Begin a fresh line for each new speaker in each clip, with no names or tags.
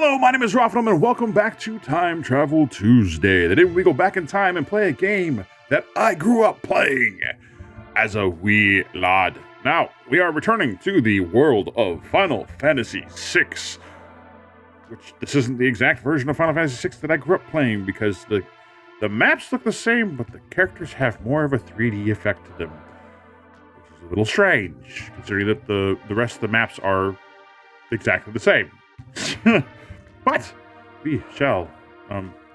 Hello, my name is Rafnum, and welcome back to Time Travel Tuesday. The day we go back in time and play a game that I grew up playing as a wee lad. Now, we are returning to the world of Final Fantasy VI, which this isn't the exact version of Final Fantasy VI that I grew up playing because the maps look the same, but the characters have more of a 3D effect to them, which is a little strange, considering that the rest of the maps are exactly the same. But we shall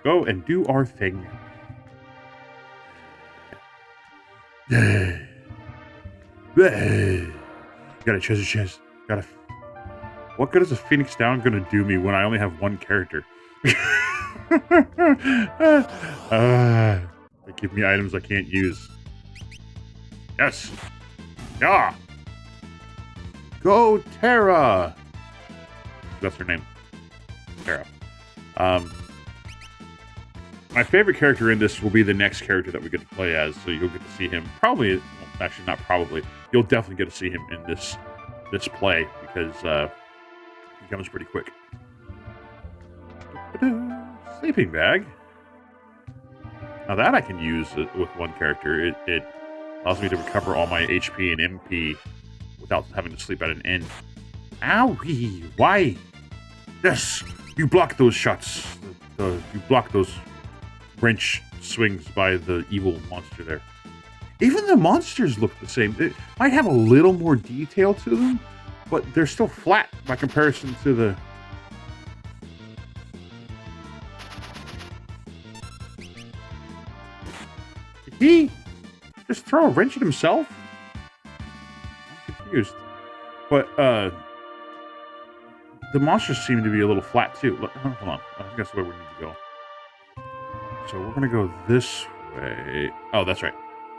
go and do our thing. Got a treasure chest. What good is a Phoenix Down gonna do me when I only have one character? They give me items I can't use. Yes. Yeah. Go Terra. That's her name. Terra. My favorite character in this will be the next character that we get to play as, so you'll get to see him probably, well, actually not probably, you'll definitely get to see him in this play, because he comes pretty quick. Sleeping bag. Now that I can use with one character. It allows me to recover all my HP and MP without having to sleep at an inn. Owie! Why? Yes! You block those shots. You block those wrench swings by the evil monster there. Even the monsters look the same. They might have a little more detail to them, but they're still flat by comparison to the... Did he just throw a wrench at himself? I'm confused. But, the monsters seem to be a little flat, too. Hold on. I think that's where we need to go. So we're going to go this way. Oh, that's right.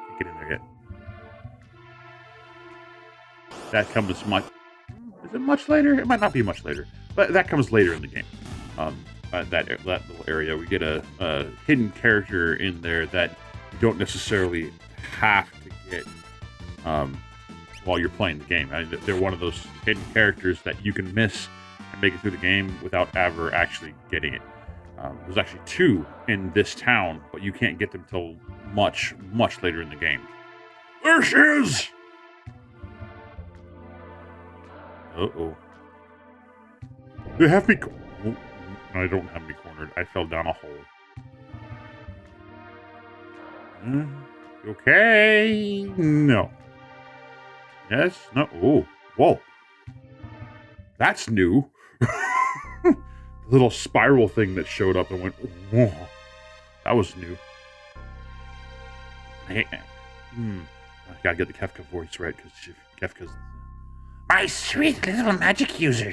Can't get in there yet. That comes much... Is it much later? It might not be much later. But that comes later in the game. That little area. We get a hidden character in there that you don't necessarily have to get while you're playing the game. They're one of those hidden characters that you can miss and make it through the game without ever actually getting it. There's actually two in this town, but you can't get them till much, much later in the game. There she is! Uh-oh. They have me... Oh, I don't have me cornered. I fell down a hole. Okay. No. Yes? No. Oh. Whoa. That's new. The little spiral thing that showed up and went, whoa. That was new. I gotta get the Kefka voice right, because Kefka's... My sweet little magic user.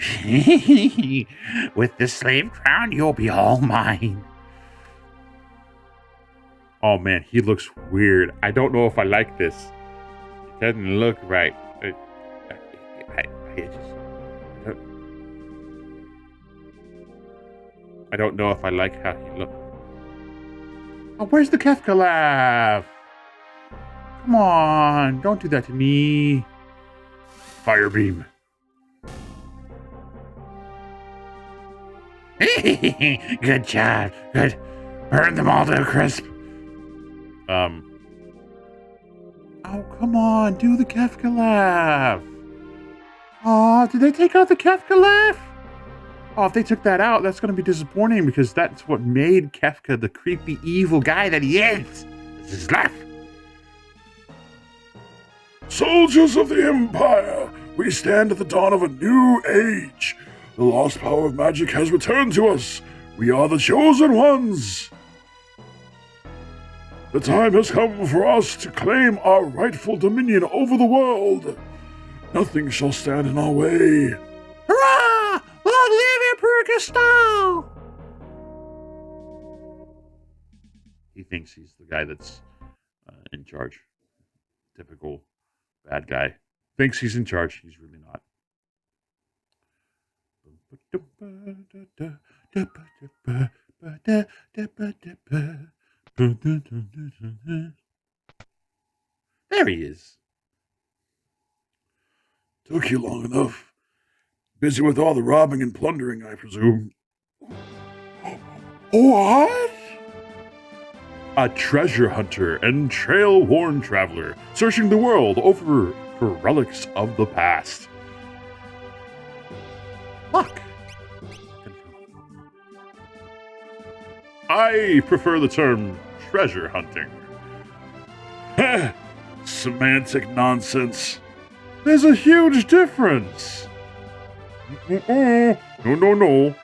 With the slave crown, you'll be all mine. Oh man, he looks weird. I don't know if I like this. It doesn't look right. I don't know if I like how he looks. Oh, where's the Kefka laugh? Come on, don't do that to me. Fire beam. Good job. Good. Burn them all to a crisp. Oh, come on, do the Kefka laugh. Oh, did they take out the Kefka laugh? Oh, if they took that out, that's going to be disappointing because that's what made Kefka the creepy, evil guy that he is. It's his laugh. Soldiers of the Empire, we stand at the dawn of a new age. The lost power of magic has returned to us. We are the chosen ones. The time has come for us to claim our rightful dominion over the world. Nothing shall stand in our way. Hurrah! Long live Emperor Gaston! He thinks he's the guy that's in charge. Typical bad guy. Thinks he's in charge. He's really not. There he is. Took you long enough. Busy with all the robbing and plundering, I presume. What? A treasure hunter and trail-worn traveler, searching the world over for relics of the past. Locke. I prefer the term treasure hunting. Semantic nonsense. There's a huge difference. No.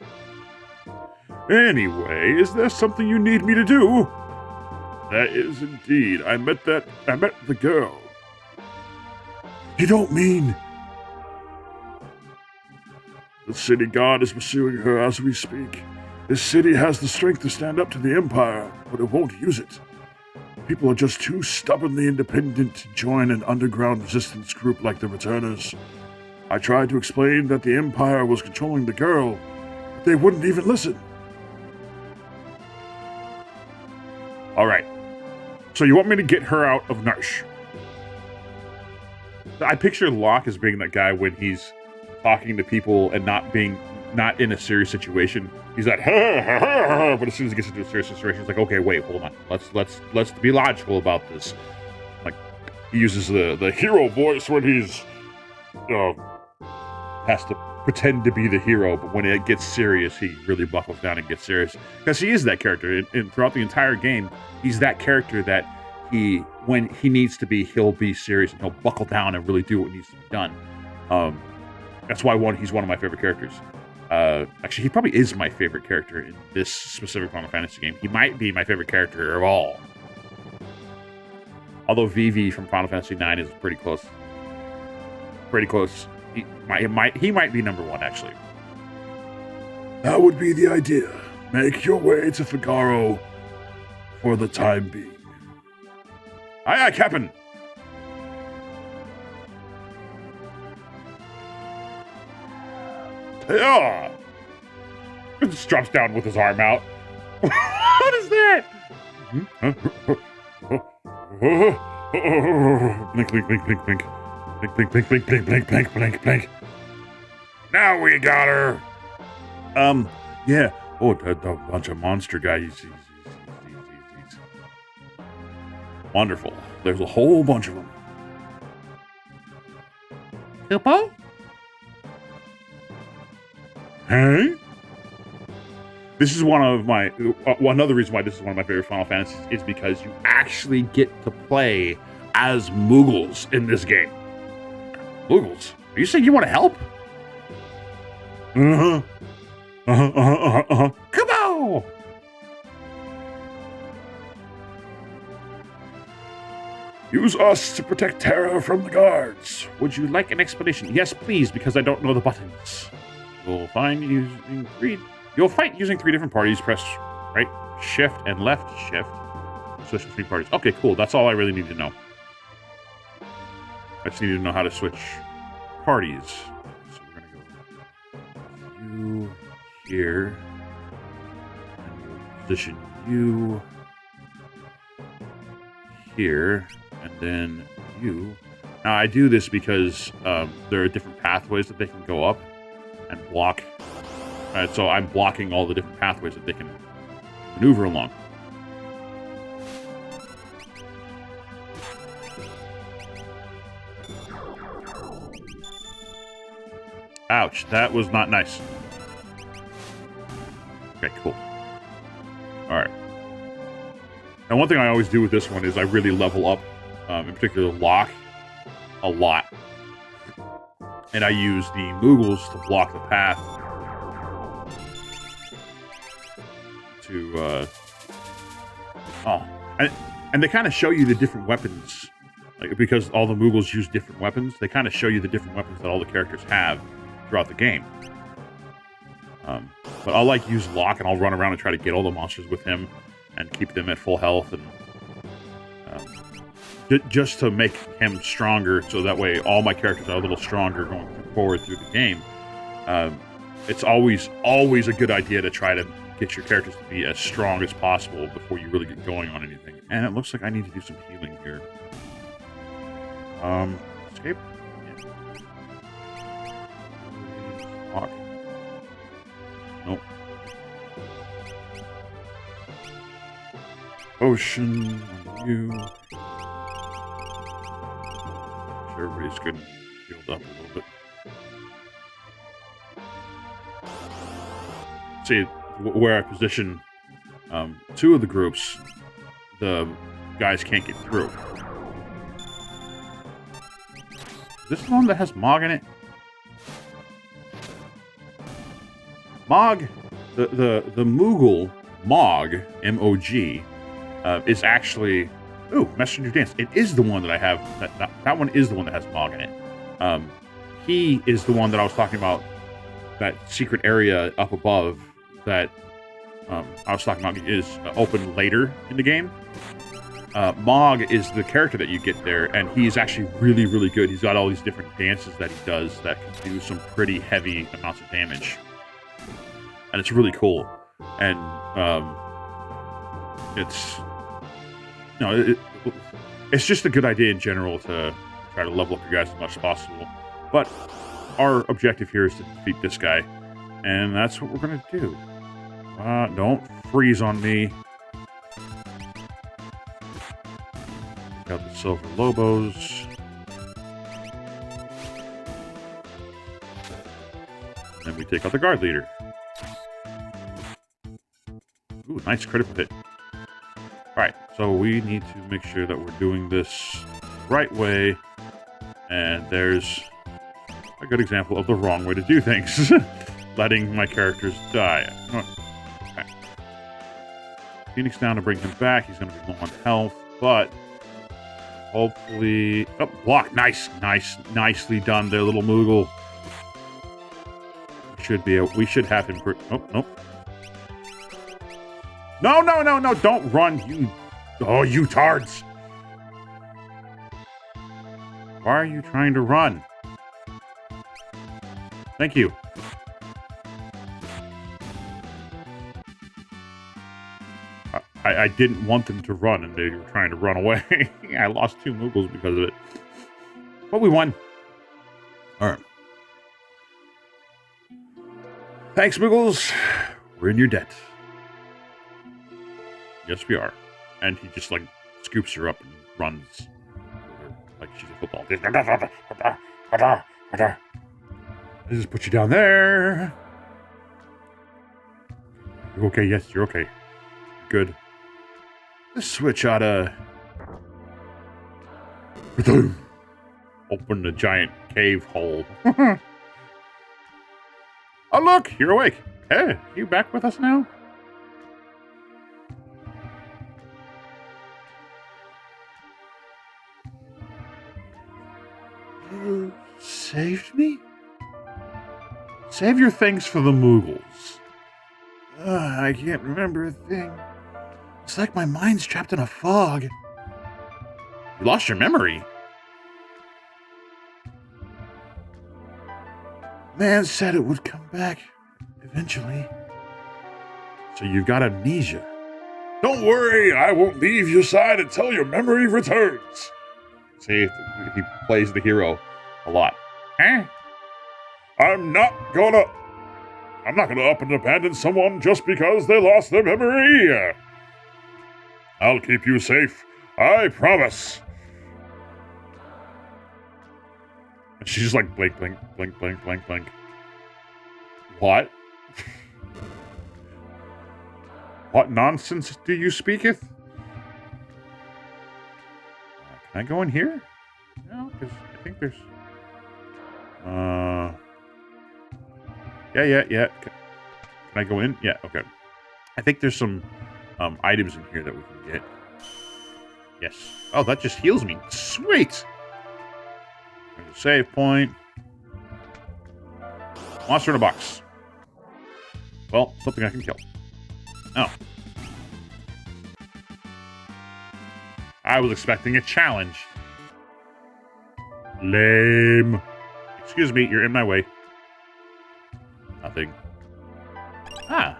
Anyway, is there something you need me to do? That is indeed. I met the girl. You don't mean... The city guard is pursuing her as we speak. This city has the strength to stand up to the Empire, but it won't use it. People are just too stubbornly independent to join an underground resistance group like the Returners. I tried to explain that the Empire was controlling the girl, but they wouldn't even listen. Alright. So you want me to get her out of Narsh? I picture Locke as being that guy when he's talking to people and not in a serious situation. He's like, but as soon as he gets into a serious situation, he's like, okay, wait, hold on. Let's be logical about this. Like, he uses the hero voice when he's has to pretend to be the hero, but when it gets serious, he really buckles down and gets serious. Because he is that character. And throughout the entire game, he's that character that when he needs to be, he'll be serious and he'll buckle down and really do what needs to be done. That's why he's one of my favorite characters. Actually, he probably is my favorite character in this specific Final Fantasy game. He might be my favorite character of all. Although Vivi from Final Fantasy IX is pretty close. Pretty close. He might be number one, actually. That would be the idea. Make your way to Figaro for the time being. Aye, Captain. Yeah. It just drops down with his arm out. What is that? Blink, blink, blink, blink, blink. Blink, blink, blink, blink, blink, blink, blink, blink, blink. Now we got her. Yeah. Oh, the bunch of monster guys. He's wonderful. There's a whole bunch of them. Hippo? Hey? This is one other reason why this is one of my favorite Final Fantasies is because you actually get to play as Moogles in this game. Moogles? Are you saying you want to help? Come on! Use us to protect Terra from the guards. Would you like an explanation? Yes, please, because I don't know the buttons. You'll fight using three different parties. Press right shift and left shift. Switch to three parties. Okay, cool. That's all I really need to know. I just need to know how to switch parties. So we're gonna go you here. And we'll position you here. And then you. Now I do this because there are different pathways that they can go up and block. So I'm blocking all the different pathways that they can maneuver along. Ouch, that was not nice. Okay, cool. Alright. Now one thing I always do with this one is I really level up, in particular Locke, a lot. And I use the Moogles to block the path to, and they kind of show you the different weapons. Like, because all the Moogles use different weapons, they kind of show you the different weapons that all the characters have throughout the game. But I'll use Locke and I'll run around and try to get all the monsters with him and keep them at full health and just to make him stronger, so that way all my characters are a little stronger going forward through the game. It's always a good idea to try to get your characters to be as strong as possible before you really get going on anything. And it looks like I need to do some healing here. Escape? Yeah. Lock. Nope. potion on you. Sure, everybody's good and healed up a little bit. See where I position two of the groups, the guys can't get through. Is this the one that has Mog in it? Mog, the Moogle Mog, M-O-G, is actually... Ooh, Messenger Dance. It is the one that I have. That one is the one that has Mog in it. He is the one that I was talking about, that secret area up above that I was talking about is open later in the game. Mog is the character that you get there, and he's actually really, really good. He's got all these different dances that he does that can do some pretty heavy amounts of damage. And it's really cool. And it's just a good idea in general to try to level up your guys as much as possible. But our objective here is to defeat this guy, and that's what we're going to do. Don't freeze on me. Got the Silver Lobos. Then we take out the guard leader. Ooh, nice critical hit. Alright, so we need to make sure that we're doing this the right way. And there's a good example of the wrong way to do things. Letting my characters die. Okay. Phoenix down to bring him back. He's going to be low on health, but hopefully... Oh, block. Nice. Nicely done there, little Moogle. We should have him... Oh, nope. No, don't run, you... Oh, you tards! Why are you trying to run? Thank you. I didn't want them to run, and they were trying to run away. I lost 2 Moogles because of it. But we won. Alright. Thanks, Moogles. We're in your debt. Yes, we are. And he just, like, scoops her up and runs like she's a football. I just put you down there. You're okay. Yes, you're okay. Good. This switch oughta... Open the giant cave hole. Oh, look! You're awake. Hey, you back with us now? You saved me? Save your things for the Moogles. I can't remember a thing. It's like my mind's trapped in a fog. You lost your memory? Man said it would come back eventually. So you've got amnesia. Don't worry, I won't leave your side until your memory returns. See, he plays the hero a lot. Eh? I'm not gonna up and abandon someone just because they lost their memory. I'll keep you safe. I promise. And she's just like blink, blink, blink, blink, blink, blink. What? What nonsense do you speaketh? Can I go in here? No, because I think there's... Yeah. Can I go in? Yeah, okay. I think there's some items in here that we can get. Yes. Oh, that just heals me. Sweet! There's a save point. Monster in a box. Well, something I can kill. Oh. I was expecting a challenge. Lame. Excuse me, you're in my way. Nothing. Ah.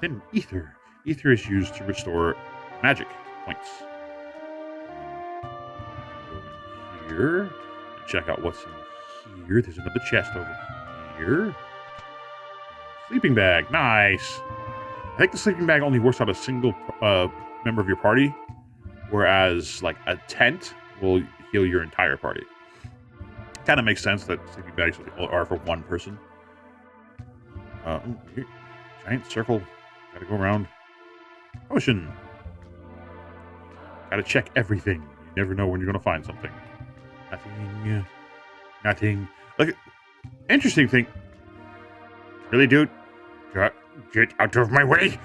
Then ether. Ether is used to restore magic points. Go in here. Check out what's in here. There's another chest over here. Sleeping bag. Nice. I think the sleeping bag only works on a single member of your party, whereas like a tent will heal your entire party. Kind of makes sense that sleeping bags are for one person. Giant circle. Gotta go around. Potion. Gotta check everything. You never know when you're gonna find something. Nothing. Like, interesting thing. Really, dude? Get out of my way!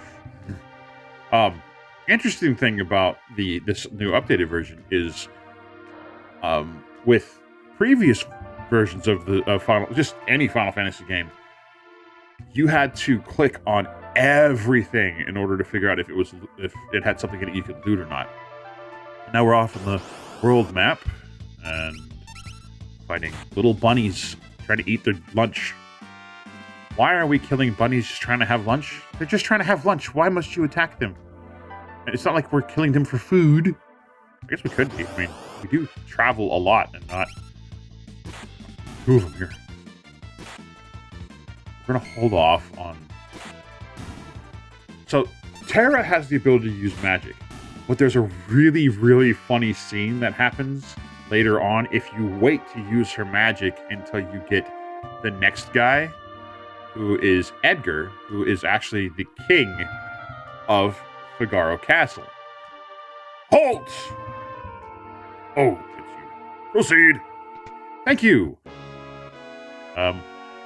Interesting thing about this new updated version is, with previous versions of any Final Fantasy game, you had to click on everything in order to figure out if it had something in it you could loot or not. Now we're off on the world map and fighting little bunnies trying to eat their lunch. Why are we killing bunnies just trying to have lunch? They're just trying to have lunch. Why must you attack them? It's not like we're killing them for food. I guess we could be. I mean, we do travel a lot and not... Two of them here. We're going to hold off on... So, Terra has the ability to use magic. But there's a really, really funny scene that happens later on if you wait to use her magic until you get the next guy, who is Edgar, who is actually the king of Figaro Castle. Halt! Oh, it's you. Proceed. Thank you.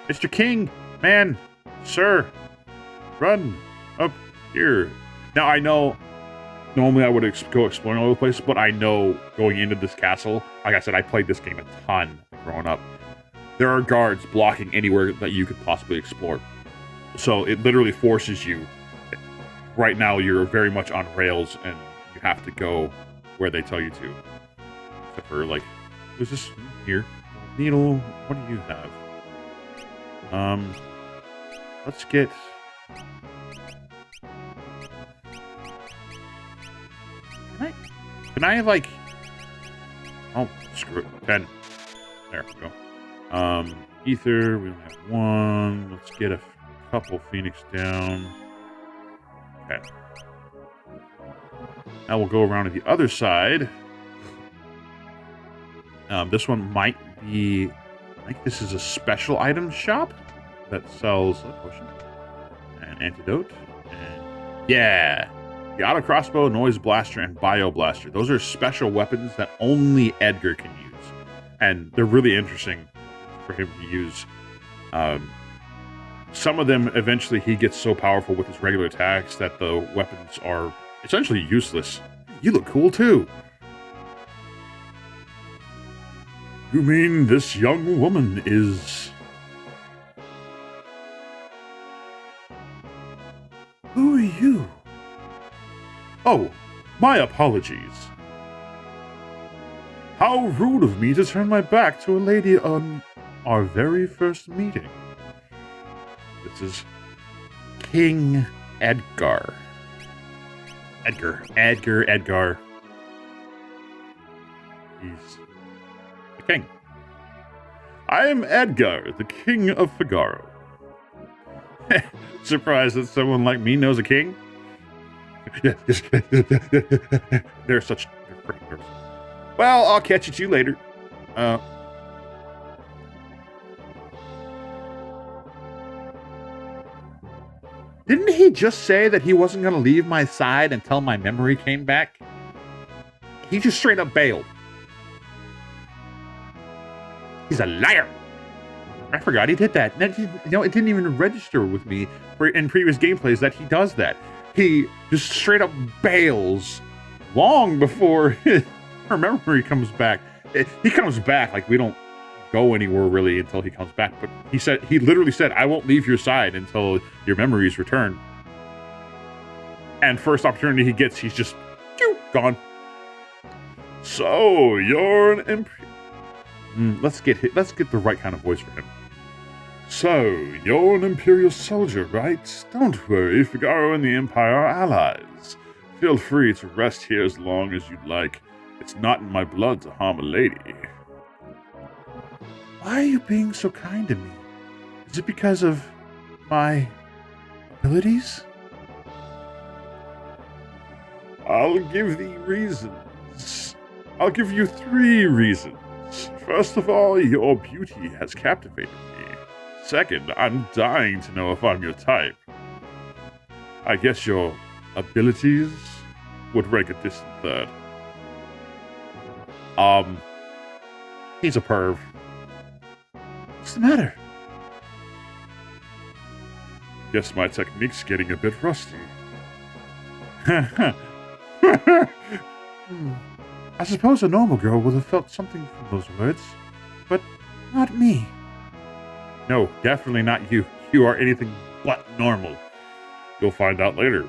Mr. King, man, sir, run up here. Now, I know normally I would go exploring all over the place, but I know going into this castle, like I said, I played this game a ton growing up. There are guards blocking anywhere that you could possibly explore. So it literally forces you. Right now, you're very much on rails, and you have to go where they tell you to. Except for, like, who's this here? Needle, what do you have? Let's get... Can I, like... Oh, screw it. 10. There we go. Ether, we only have one. Let's get a couple Phoenix down. Okay. Now we'll go around to the other side. This one might be... I think this is a special item shop that sells a potion, an antidote, and yeah, the auto crossbow, noise blaster, and bio blaster. Those are special weapons that only Edgar can use, and they're really interesting for him to use. Some of them, eventually, he gets so powerful with his regular attacks that the weapons are essentially useless. You look cool too. You mean this young woman is... Who are you? Oh, my apologies. How rude of me to turn my back to a lady on our very first meeting. This is King Edgar. Edgar. He's the king. I am Edgar, the king of Figaro. Surprised that someone like me knows a king? They're such freaking girls. Well, I'll catch you two later. Didn't he just say that he wasn't going to leave my side until my memory came back? He just straight up bailed. He's a liar. I forgot he did that. It didn't even register with me in previous gameplays that he does that. He just straight up bails long before her memory comes back. He comes back, like, we don't go anywhere really until he comes back. But he literally said, I won't leave your side until your memories return. And first opportunity he gets, he's just gone. So you're an let's get the right kind of voice for him. So you're an Imperial soldier, right? Don't worry, Figaro and the Empire are allies. Feel free to rest here as long as you'd like. It's not in my blood to harm a lady. Why are you being so kind to me? Is it because of my abilities? I'll give thee reasons. I'll give you 3 reasons. First of all, your beauty has captivated me. Second, I'm dying to know if I'm your type. I guess your abilities would rank a distant third. He's a perv. What's the matter? Guess my technique's getting a bit rusty. I suppose a normal girl would have felt something from those words, but not me. No, definitely not you. You are anything but normal. You'll find out later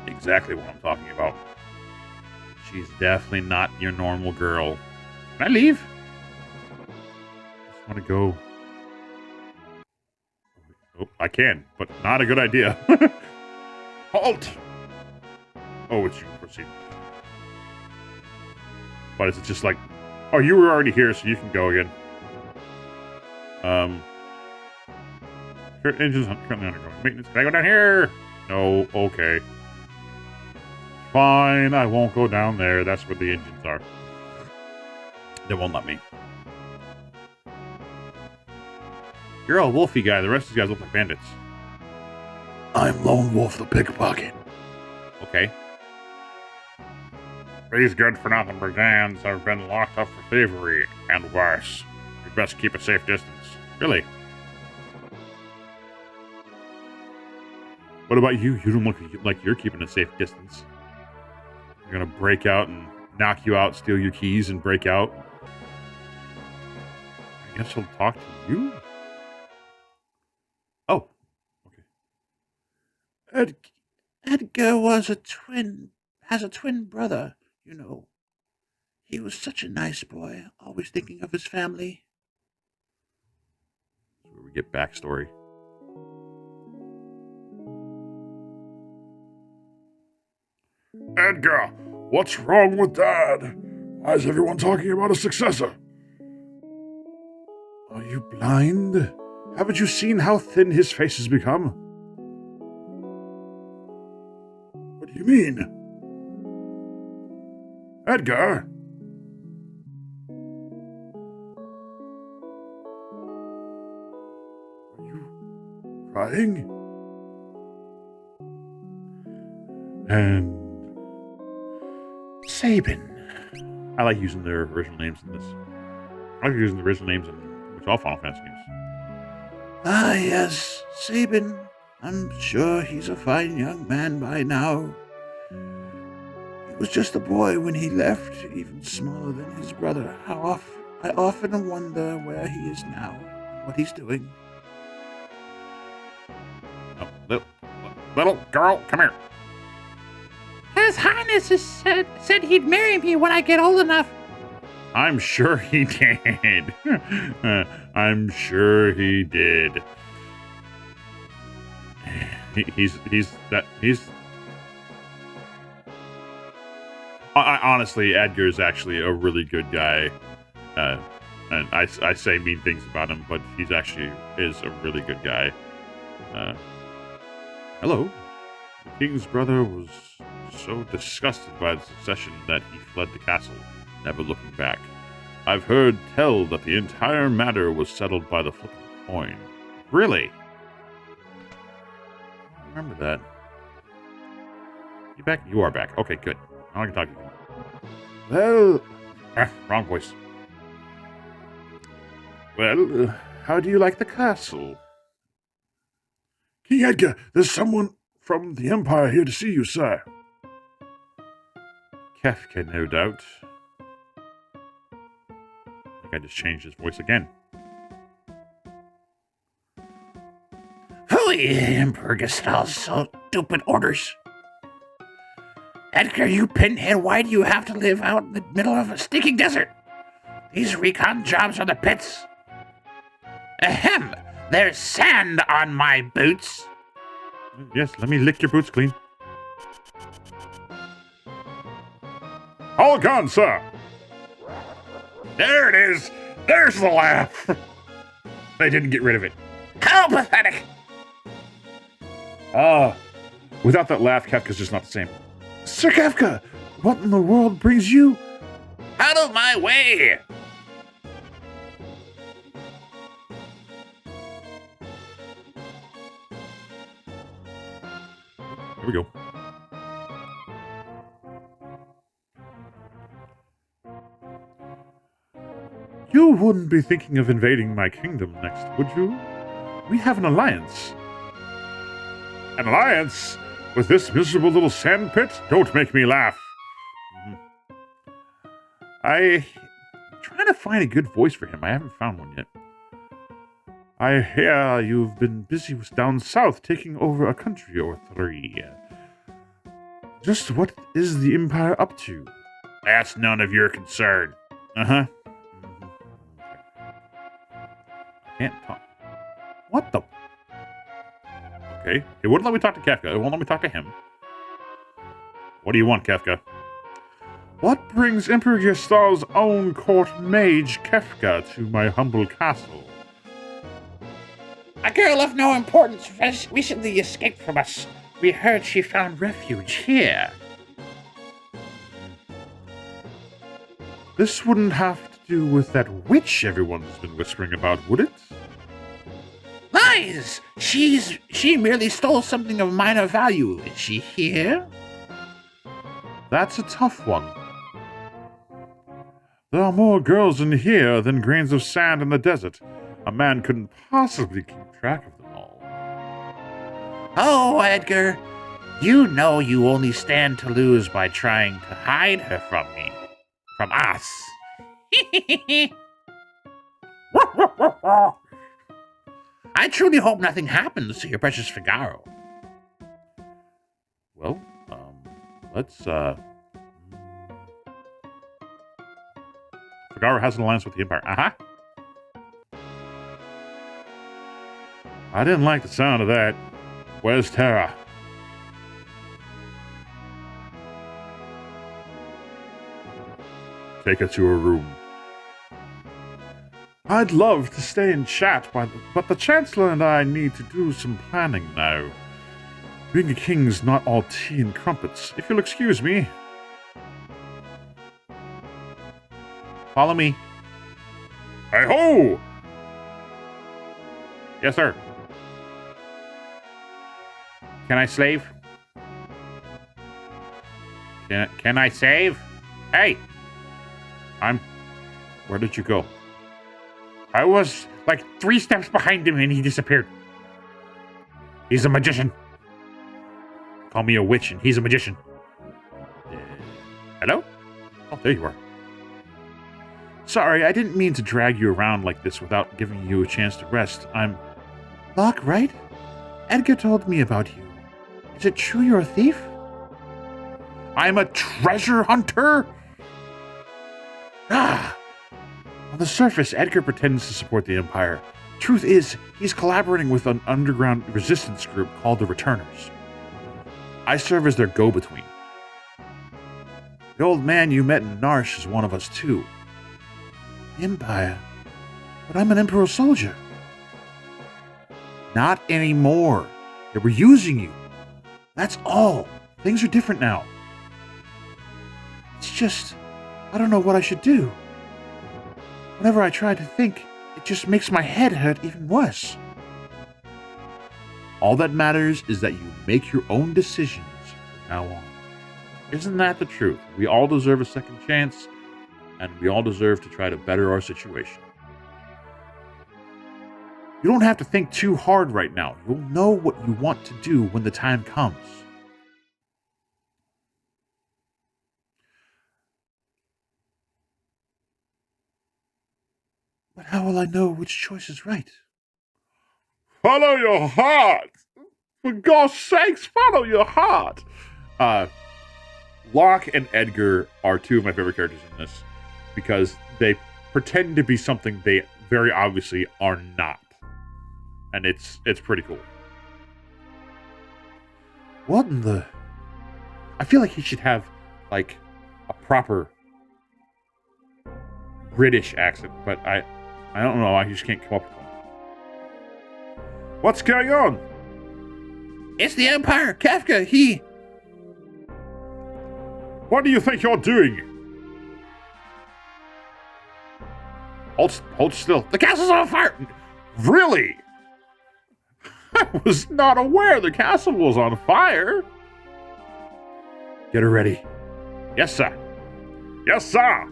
exactly what I'm talking about. She's definitely not your normal girl. Can I leave? I just want to go. Oh, I can, but not a good idea. Halt! Oh, it's you. Proceed. But is it just like, oh, you were already here, so you can go again. Engines currently undergoing maintenance. Can I go down here? No. Okay. Fine. I won't go down there. That's where the engines are. They won't let me. You're a wolfy guy. The rest of these guys look like bandits. I'm Lone Wolf the Pickpocket. Okay. These good-for-nothing brigands have been locked up for thievery and worse. You best keep a safe distance. Really? What about you? You don't look like you're keeping a safe distance. You're gonna break out and knock you out, steal your keys, and break out. I guess he'll talk to you? Oh. Okay.
Edgar has a twin brother, you know. He was such a nice boy, always thinking of his family.
That's where we get backstory. Edgar, what's wrong with Dad? Why is everyone talking about a successor? Are you blind? Haven't you seen how thin his face has become? What do you mean? Edgar? Are you crying? And Sabin. I like using their original names in this. I like using the original names in which all Final Fantasy games.
Ah, yes, Sabin. I'm sure he's a fine young man by now. He was just a boy when he left, even smaller than his brother. I often wonder where he is now, what he's doing.
Oh, little girl, come here.
His Highness has said he'd marry me when I get old enough.
I'm sure he did. I'm sure he did. He's honestly, Edgar is actually a really good guy. And I say mean things about him, but he's actually is a really good guy. Hello. The king's brother was so disgusted by the succession that he fled the castle, never looking back. I've heard tell that the entire matter was settled by the flip of a coin. Really? I remember that. You back? You are back. Okay, good. Now I can talk to you. Well... wrong voice. Well, how do you like the castle? King Edgar, there's someone from the Empire here to see you, sir. Kefka, no doubt. I think I just changed his voice again.
Who the Emperor Gestalt's so stupid orders? Edgar, you pinhead, why do you have to live out in the middle of a stinking desert? These recon jobs are the pits. Ahem, there's sand on my boots.
Yes, let me lick your boots clean. All gone, sir. There it is. There's the laugh. They didn't get rid of it.
How pathetic.
Without that laugh, Kefka's just not the same. Sir Kefka, what in the world brings you?
Out of my way!
Here we go. You wouldn't be thinking of invading my kingdom next, would you? We have an alliance. An alliance? With this miserable little sandpit? Don't make me laugh. I'm trying to find a good voice for him. I haven't found one yet. I hear you've been busy down south taking over a country or three. Just what is the Empire up to?
That's none of your concern.
Uh-huh. Can't talk. What the? Okay. It wouldn't let me talk to Kefka. It won't let me talk to him. What do you want, Kefka? What brings Emperor Gestal's own court mage, Kefka, to my humble castle?
A girl of no importance has recently escaped from us. We heard she found refuge here.
This wouldn't have to do with that witch everyone's been whispering about, would it?
Lies! She merely stole something of minor value. Is she here?
That's a tough one. There are more girls in here than grains of sand in the desert. A man couldn't possibly keep track of them all.
Oh, Edgar, you know you only stand to lose by trying to hide her from me. From us. I truly hope nothing happens to your precious Figaro.
Well, let's, Figaro has an alliance with the Empire. Uh-huh. I didn't like the sound of that. Where's Terra? Take her to her room. I'd love to stay and chat, but the Chancellor and I need to do some planning now. Being a king's not all tea and crumpets, if you'll excuse me. Follow me. Hey-ho! Yes, sir. Can I slave? Can I save? Hey! Where did you go? I was like 3 steps behind him and he disappeared. He's a magician. Call me a witch and he's a magician. Hello? Oh, there you are. Sorry, I didn't mean to drag you around like this without giving you a chance to rest. I'm Locke, right? Edgar told me about you. Is it true you're a thief? I'm a treasure hunter? Ah! On the surface, Edgar pretends to support the Empire. Truth is, he's collaborating with an underground resistance group called the Returners. I serve as their go-between. The old man you met in Narsh is one of us too. The Empire? But I'm an Emperor soldier. Not anymore. They were using you. That's all. Things are different now. It's just, I don't know what I should do. Whenever I try to think, it just makes my head hurt even worse. All that matters is that you make your own decisions from now on. Isn't that the truth? We all deserve a second chance, and we all deserve to try to better our situation. You don't have to think too hard right now. You'll know what you want to do when the time comes. But how will I know which choice is right? Follow your heart! For God's sakes, follow your heart! Locke and Edgar are 2 of my favorite characters in this because they pretend to be something they very obviously are not. And it's pretty cool. What in the... I feel like he should have, like, a proper British accent, but I don't know. I just can't come up with one. What's going on?
It's the Empire. Kefka, he...
What do you think you're doing? Hold still. The castle's on fire! Really? I was not aware the castle was on fire. Get her ready. Yes, sir. Yes, sir.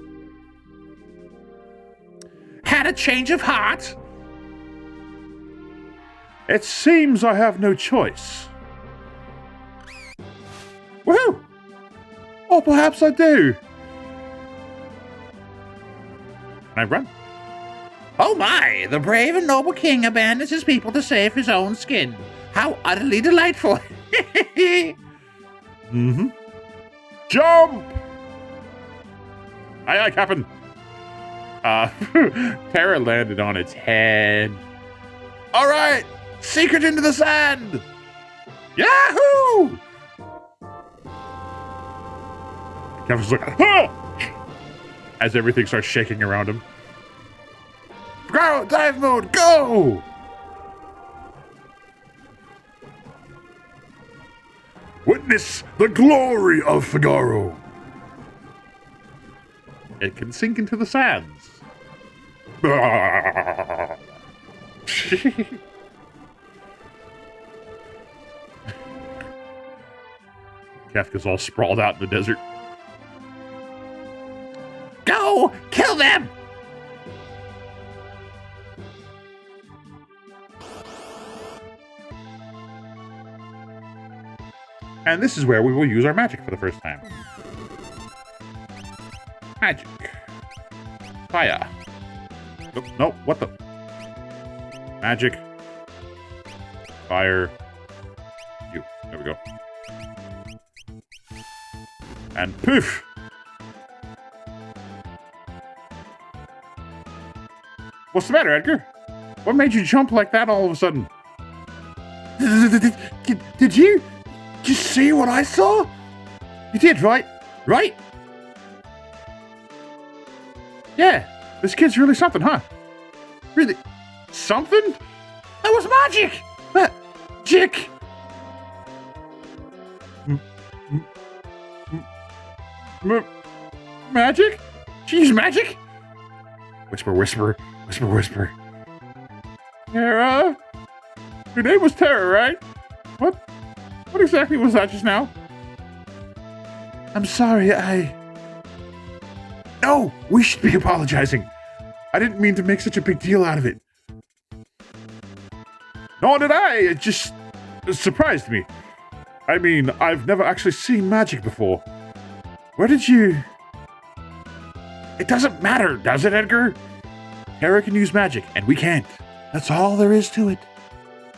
Had a change of heart?
It seems I have no choice. Woohoo! Or perhaps I do. Can I run?
Oh my, the brave and noble king abandons his people to save his own skin. How utterly delightful.
Mm-hmm. Jump! Aye, Captain. Terra landed on its head.
All right, secret into the sand.
Yahoo! Captain's like, ah! As everything starts shaking around him.
Go, dive mode, go!
Witness the glory of Figaro. It can sink into the sands. Kefka's all sprawled out in the desert.
Go, kill them!
And this is where we will use our magic for the first time. Magic. Fire. Nope, nope, what the? Magic. Fire. You. There we go. And poof! What's the matter, Edgar? What made you jump like that all of a sudden?
Did you just see what I saw?
You did, right? Right? Yeah, this kid's really something, huh? Really something?
That was magic!
Magic! Magic? She's magic? Whisper, whisper, whisper, whisper. Tara? Your name was Tara, right? What exactly was that just now?
I'm sorry,
No, we should be apologizing. I didn't mean to make such a big deal out of it. Nor did I. It surprised me. I mean, I've never actually seen magic before. Where did you... It doesn't matter, does it, Edgar? Tara can use magic, and we can't.
That's all there is to it.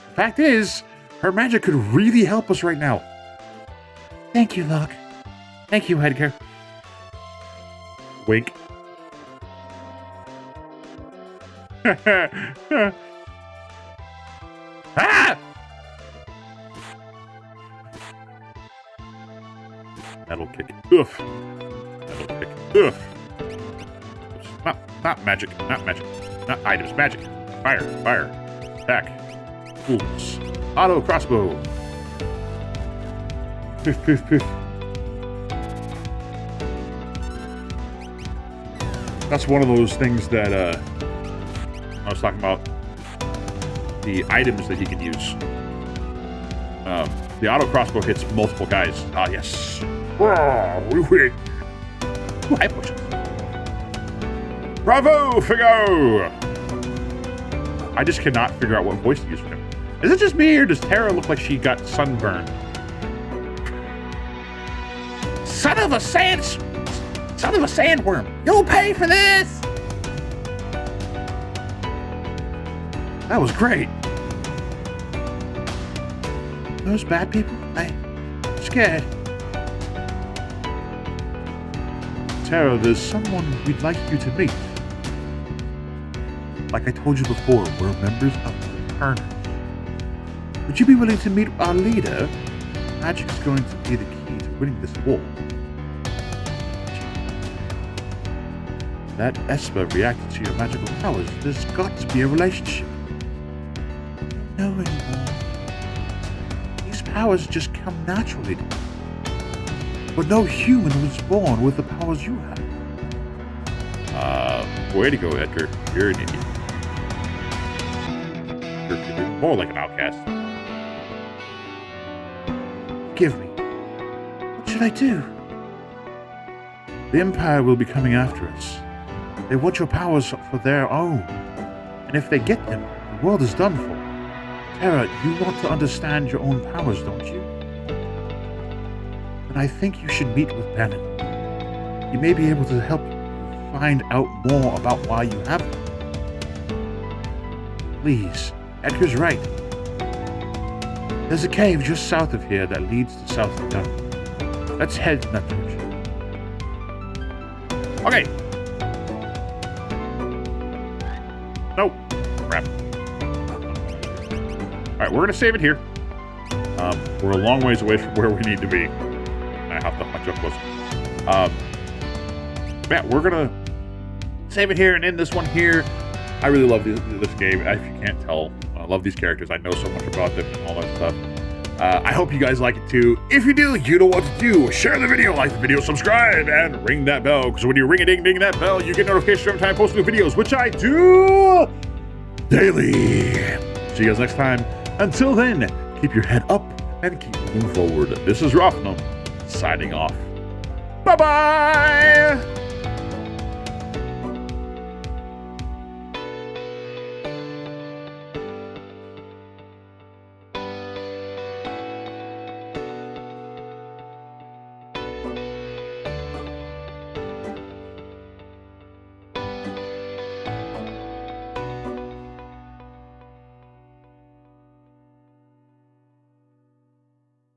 The fact is, her magic could really help us right now.
Thank you, Locke. Thank you, Edgar.
Wink. Ah! That'll kick. Oof. That'll kick. Oof. Oops. Not magic. Not magic. Not items. Magic. Fire. Fire. Attack. Fools. Auto crossbow. Poof, poof, poof. That's one of those things that I was talking about. The items that he can use. The auto crossbow hits multiple guys. Ah, yes. We win.
High potions.
Bravo, Figo! I just cannot figure out what voice to use for him. Is it just me, or does Tara look like she got sunburned?
Son of a sandworm! You'll pay for this!
That was great.
Those bad people? I'm scared.
Tara, there's someone we'd like you to meet. Like I told you before, we're members of the Returners. Would you be willing to meet our leader? Magic is going to be the key to winning this war. That Esper reacted to your magical powers. There's got to be a relationship.
No anymore. These powers just come naturally to me. But no human was born with the powers you have.
Way to go, Edgar. You're an idiot. You're more like an outcast.
Give me. What should I do? The Empire will be coming after us. They want your powers for their own. And if they get them, the world is done for. Terra, you want to understand your own powers, don't you? Then I think you should meet with Bannon. He may be able to help you find out more about why you have them. Please, Edgar's right. There's a cave just south of here that leads to South Dunn. Let's head in that direction.
Okay. Nope. Crap. Alright, we're going to save it here. We're a long ways away from where we need to be. I have to hunch up close. Yeah, we're going to save it here and end this one here. I really love this game. If you can't tell, I love these characters. I know so much about them and all that stuff. I hope you guys like it too. If you do, you know what to do. Share the video, like the video, subscribe, and ring that bell. Because when you ring-a-ding-ding that bell, you get notifications every time I post new videos, which I do daily. See you guys next time. Until then, keep your head up and keep moving forward. This is Rothnum, signing off. Bye-bye!